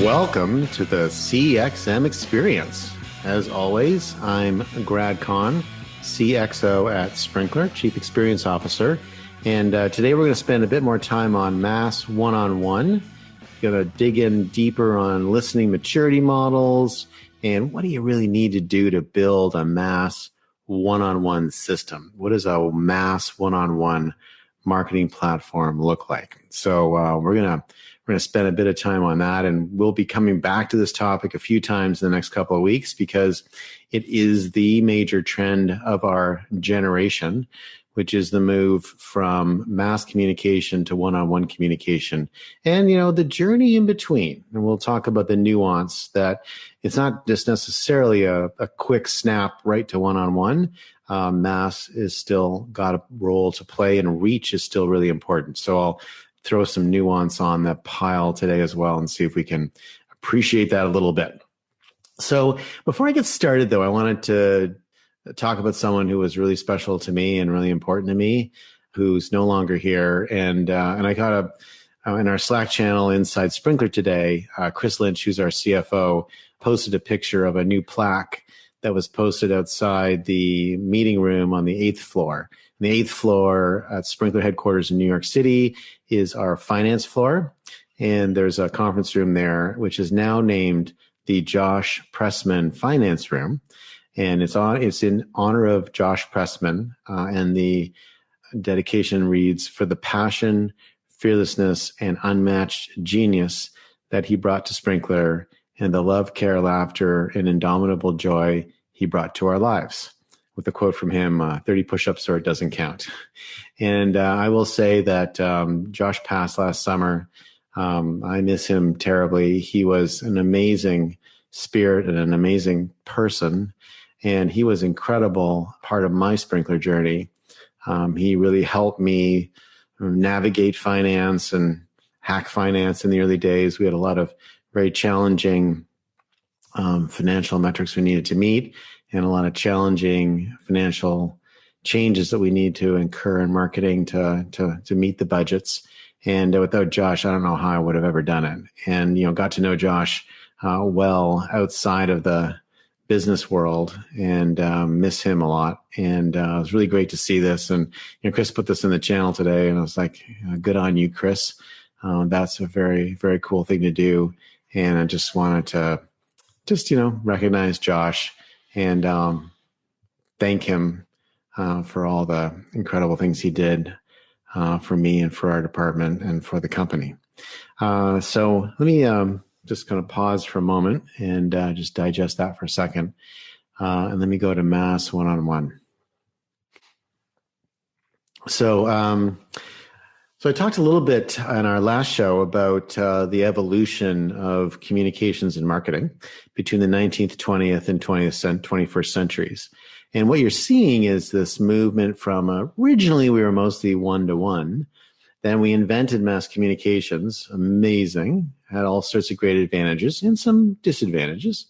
Welcome to the CXM experience. As always, I'm Grad Khan, CXO at Sprinklr, Chief Experience Officer. And today we're going to spend a bit more time on mass one-on-one. Going to dig in deeper on listening maturity models and what do you really need to do to build a mass one-on-one system? What does a mass one-on-one marketing platform look like? So we're going to spend a bit of time on that, and we'll be coming back to this topic a few times in the next couple of weeks because it is the major trend of our generation, which is the move from mass communication to one-on-one communication and, the journey in between. And we'll talk about the nuance that it's not just necessarily a quick snap right to one-on-one. Mass is still got a role to play and reach is still really important. So I'll throw some nuance on that pile today as well and see if we can appreciate that a little bit. So before I get started, though, I wanted to talk about someone who was really special to me and really important to me, who's no longer here. And I got in our Slack channel inside Sprinklr today, Chris Lynch, who's our CFO, posted a picture of a new plaque that was posted outside the meeting room on the 8th floor. And the 8th floor at Sprinklr headquarters in New York City is our finance floor. And there's a conference room there, which is now named the Josh Pressman Finance Room. And it's in honor of Josh Pressman. And the dedication reads, "For the passion, fearlessness, and unmatched genius that he brought to Sprinklr, and the love, care, laughter, and indomitable joy he brought to our lives." With a quote from him, 30 push-ups or it doesn't count. And I will say that Josh passed last summer. I miss him terribly. He was an amazing spirit and an amazing person. And he was an incredible part of my Sprinklr journey. He really helped me navigate finance and hack finance in the early days. We had a lot of very challenging financial metrics we needed to meet and a lot of challenging financial changes that we need to incur in marketing to meet the budgets. And without Josh, I don't know how I would have ever done it. And, got to know Josh well outside of the business world and miss him a lot. And it was really great to see this. And Chris put this in the channel today, and I was like, good on you, Chris. That's a very, very cool thing to do. And I just wanted to recognize Josh and thank him for all the incredible things he did for me and for our department and for the company. So let me just kind of pause for a moment and just digest that for a second. And let me go to mass one-on-one. So I talked a little bit on our last show about the evolution of communications and marketing between the 19th, 20th, and 21st centuries. And what you're seeing is this movement from originally we were mostly one-to-one. Then we invented mass communications, amazing, had all sorts of great advantages and some disadvantages.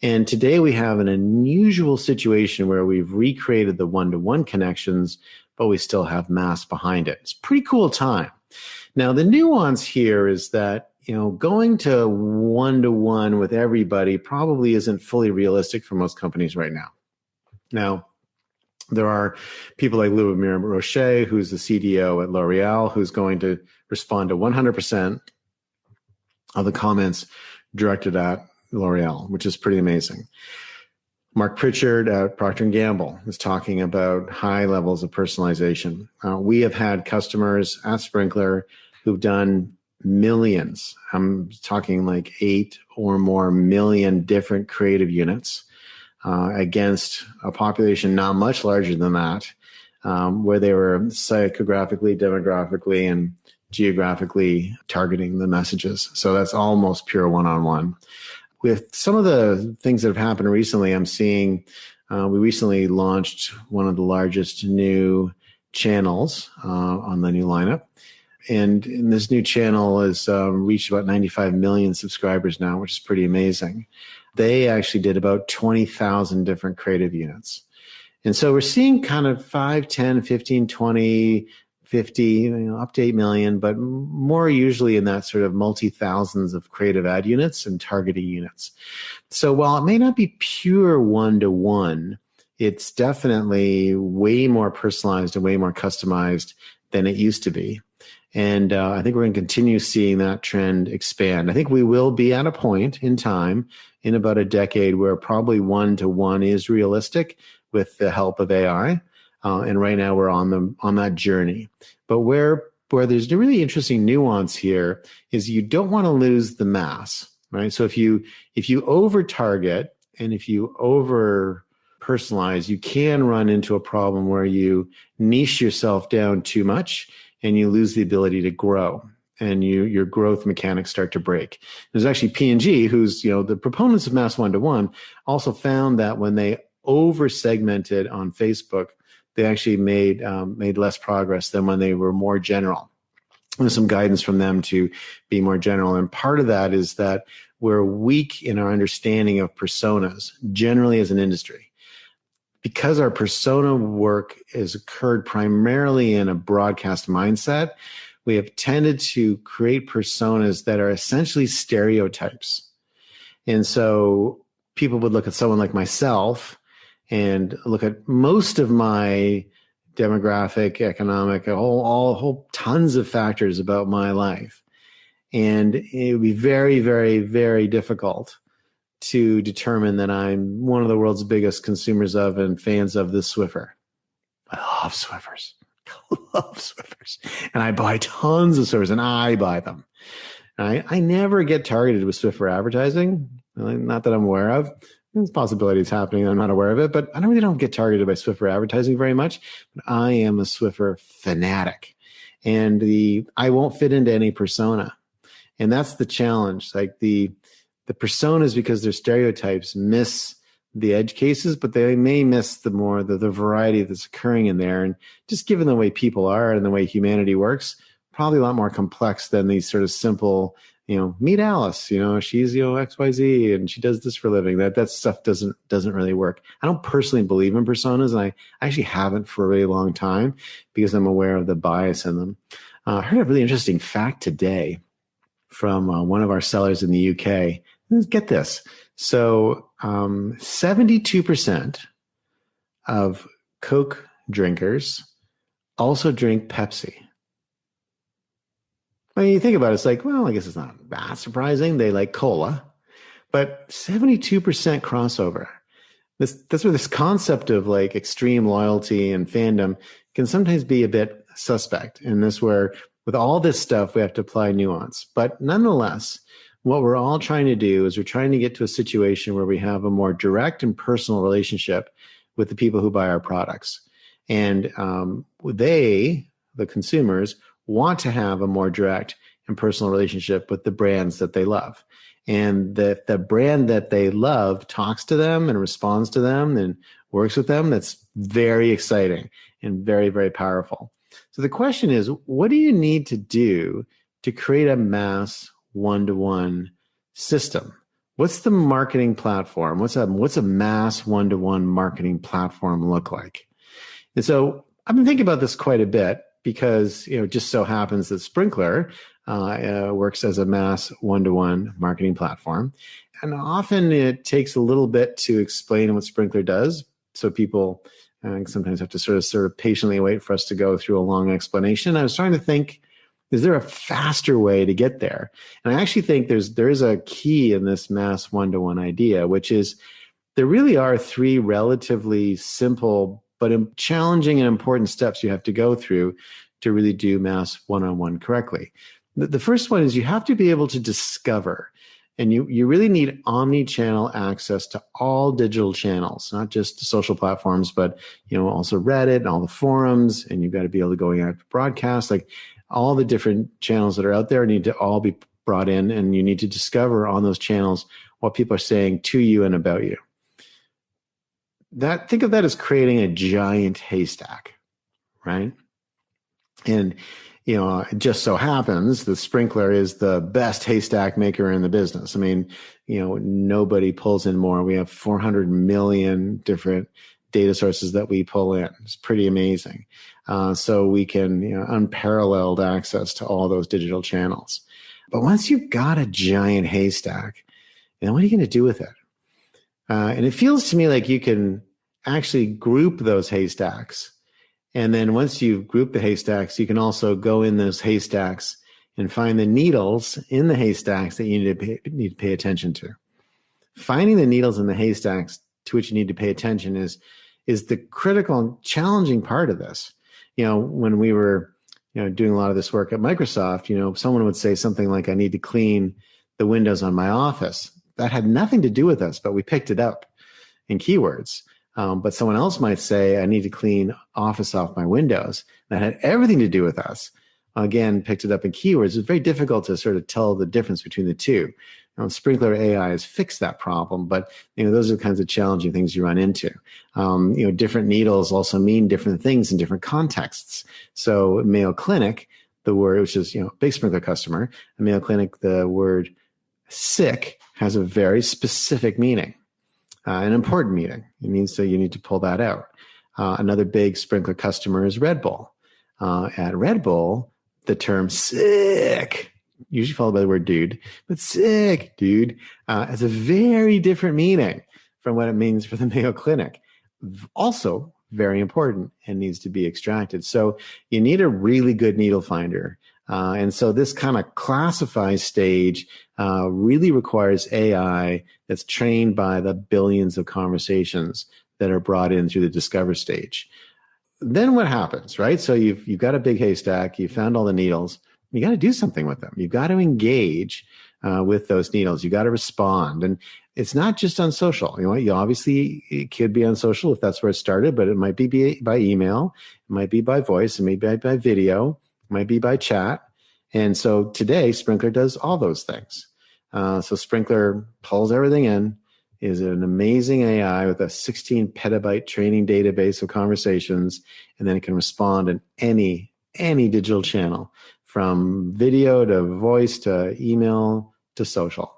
And today we have an unusual situation where we've recreated the one-to-one connections, but we still have mass behind it. It's a pretty cool time. Now, the nuance here is that, going to one-to-one with everybody probably isn't fully realistic for most companies right now. Now, there are people like Louis Rocher, who's the CDO at L'Oreal, who's going to respond to 100% of the comments directed at L'Oreal, which is pretty amazing. Mark Pritchard at Procter & Gamble is talking about high levels of personalization. We have had customers at Sprinklr who've done millions. I'm talking like 8 or more million different creative units against a population not much larger than that, where they were psychographically, demographically, and geographically targeting the messages. So that's almost pure one-on-one. With some of the things that have happened recently, I'm seeing we recently launched one of the largest new channels on the new lineup. And this new channel has reached about 95 million subscribers now, which is pretty amazing. They actually did about 20,000 different creative units. And so we're seeing kind of 5, 10, 15, 20 50, up to 8 million, but more usually in that sort of multi-thousands of creative ad units and targeting units. So while it may not be pure one-to-one, it's definitely way more personalized and way more customized than it used to be. And I think we're going to continue seeing that trend expand. I think we will be at a point in time in about a decade where probably one-to-one is realistic with the help of AI. And right now we're on that journey. But where there's a really interesting nuance here is you don't want to lose the mass, right? So if you over target and if you over personalize, you can run into a problem where you niche yourself down too much and you lose the ability to grow, and your growth mechanics start to break. There's actually P&G, who's the proponents of mass one-to-one, also found that when they over segmented on Facebook, they actually made less progress than when they were more general. There's some guidance from them to be more general, and part of that is that we're weak in our understanding of personas generally as an industry. Because our persona work has occurred primarily in a broadcast mindset, we have tended to create personas that are essentially stereotypes. And so people would look at someone like myself and look at most of my demographic, economic, a whole tons of factors about my life. And it would be very, very, very difficult to determine that I'm one of the world's biggest consumers of and fans of the Swiffer. I love Swiffers. I love Swiffers. And I buy tons of Swiffers, and I buy them. I never get targeted with Swiffer advertising, not that I'm aware of. There's possibilities happening. I'm not aware of it, but I really don't get targeted by Swiffer advertising very much. But I am a Swiffer fanatic, and I won't fit into any persona. And that's the challenge. Like the personas, because they're stereotypes, miss the edge cases, but they may miss the variety that's occurring in there. And just given the way people are and the way humanity works, probably a lot more complex than these sort of simple, meet Alice, she's, XYZ and she does this for a living. That stuff doesn't really work. I don't personally believe in personas, and I actually haven't for a really long time because I'm aware of the bias in them. I heard a really interesting fact today from one of our sellers in the UK. Get this. So 72% of Coke drinkers also drink Pepsi. When you think about it, it's like, well, I guess it's not that surprising. They like cola, but 72% crossover. That's where this concept of like extreme loyalty and fandom can sometimes be a bit suspect. And this where with all this stuff, we have to apply nuance. But nonetheless, what we're all trying to do is we're trying to get to a situation where we have a more direct and personal relationship with the people who buy our products. And the consumers, want to have a more direct and personal relationship with the brands that they love. And that the brand that they love talks to them and responds to them and works with them, that's very exciting and very, very powerful. So the question is, what do you need to do to create a mass one-to-one system? What's the marketing platform? What's a mass one-to-one marketing platform look like? And so I've been thinking about this quite a bit because it just so happens that Sprinklr works as a mass one-to-one marketing platform. And often it takes a little bit to explain what Sprinklr does. So people sometimes have to sort of patiently wait for us to go through a long explanation. I was trying to think, is there a faster way to get there? And I actually think there is a key in this mass one-to-one idea, which is there really are three relatively simple but challenging and important steps you have to go through to really do mass one-on-one correctly. The first one is you have to be able to discover, and you really need omni-channel access to all digital channels, not just social platforms, but also Reddit and all the forums, and you've got to be able to go out to broadcast, like all the different channels that are out there need to all be brought in, and you need to discover on those channels what people are saying to you and about you. Think of that as creating a giant haystack, right? And it just so happens that Sprinklr is the best haystack maker in the business. I mean, nobody pulls in more. We have 400 million different data sources that we pull in. It's pretty amazing. So we can, unparalleled access to all those digital channels. But once you've got a giant haystack, then what are you going to do with it? And it feels to me like you can actually group those haystacks. And then once you've grouped the haystacks, you can also go in those haystacks and find the needles in the haystacks that you need to pay attention to. Finding the needles in the haystacks to which you need to pay attention is the critical and challenging part of this. When we were doing a lot of this work at Microsoft, someone would say something like, I need to clean the windows on my office. That had nothing to do with us, but we picked it up in keywords. But someone else might say, I need to clean Office off my windows. That had everything to do with us. Again, picked it up in keywords. It's very difficult to sort of tell the difference between the two. Sprinkler AI has fixed that problem, but those are the kinds of challenging things you run into. Different needles also mean different things in different contexts. So Mayo Clinic, the word, which is big Sprinkler customer, at Mayo Clinic, the word sick has a very specific meaning, an important meaning. It means so you need to pull that out. Another big Sprinkler customer is Red Bull. At Red Bull, the term sick, usually followed by the word dude, but sick, dude, has a very different meaning from what it means for the Mayo Clinic. Also very important and needs to be extracted. So you need a really good needle finder. And so this kind of classify stage really requires AI that's trained by the billions of conversations that are brought in through the discover stage. Then what happens, right? So you've got a big haystack, you found all the needles, you got to do something with them. You've got to engage with those needles. You got to respond. And it's not just on social. You obviously, it could be on social if that's where it started, but it might be by email, it might be by voice, it may be by video, it might be by chat. And so today, Sprinkler does all those things. So Sprinkler pulls everything in, is an amazing AI with a 16 petabyte training database of conversations, and then it can respond in any digital channel, from video to voice to email to social.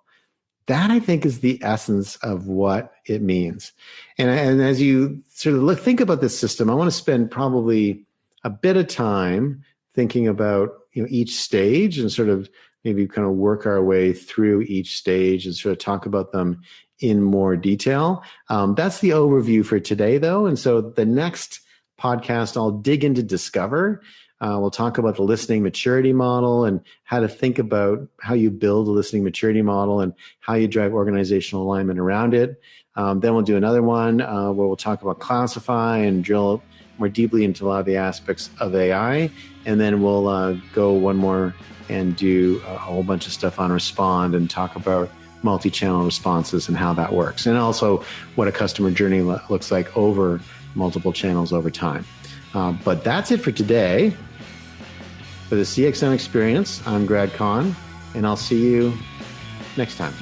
That, I think, is the essence of what it means. And as you sort of think about this system, I want to spend probably a bit of time thinking about each stage and sort of maybe kind of work our way through each stage and sort of talk about them in more detail. That's the overview for today, though. And so the next podcast, I'll dig into Discover. We'll talk about the listening maturity model and how to think about how you build a listening maturity model and how you drive organizational alignment around it. Then we'll do another one where we'll talk about Classify and drill more deeply into a lot of the aspects of AI. And then we'll go one more and do a whole bunch of stuff on Respond and talk about multi-channel responses and how that works. And also what a customer journey looks like over multiple channels over time. But that's it for today. For the CXM Experience, I'm Grad Conn, and I'll see you next time.